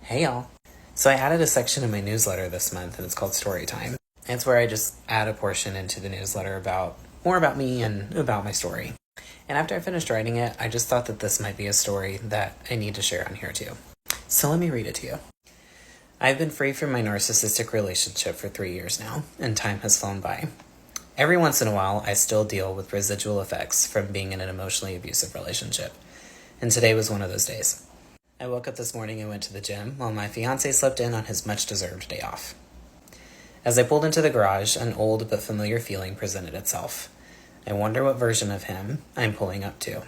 Hey y'all. So I added a section in my newsletter this month and it's called Story Time. It's where I just add a portion into the newsletter about more about me and about my story. And after I finished writing it, I just thought that this might be a story that I need to share on here too. So let me read it to you. I've been free from my narcissistic relationship for 3 years now, and time has flown by. Every once in a while, I still deal with residual effects from being in an emotionally abusive relationship. And today was one of those days. I woke up this morning and went to the gym while my fiancé slept in on his much-deserved day off. As I pulled into the garage, an old but familiar feeling presented itself. I wonder what version of him I'm pulling up to.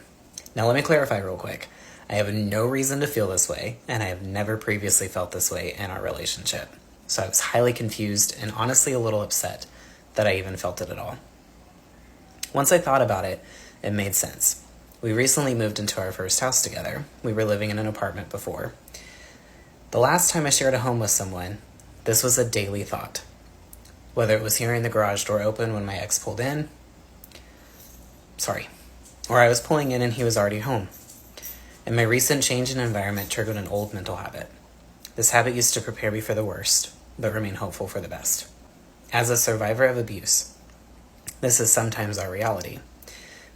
Now let me clarify real quick. I have no reason to feel this way, and I have never previously felt this way in our relationship. So I was highly confused and honestly a little upset that I even felt it at all. Once I thought about it, it made sense. We recently moved into our first house together. We were living in an apartment before. The last time I shared a home with someone, this was a daily thought. Whether it was hearing the garage door open when my ex pulled in, or I was pulling in and he was already home. And my recent change in environment triggered an old mental habit. This habit used to prepare me for the worst, but remain hopeful for the best. As a survivor of abuse, this is sometimes our reality.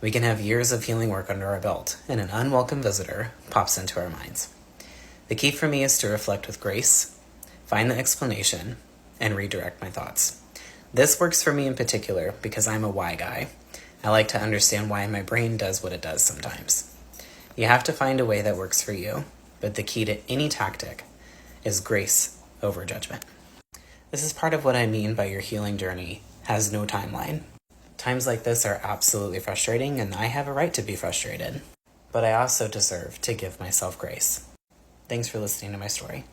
We can have years of healing work under our belt, and an unwelcome visitor pops into our minds. The key for me is to reflect with grace, find the explanation, and redirect my thoughts. This works for me in particular because I'm a why guy. I like to understand why my brain does what it does sometimes. You have to find a way that works for you, but the key to any tactic is grace over judgment. This is part of what I mean by your healing journey has no timeline. Times like this are absolutely frustrating, and I have a right to be frustrated. But I also deserve to give myself grace. Thanks for listening to my story.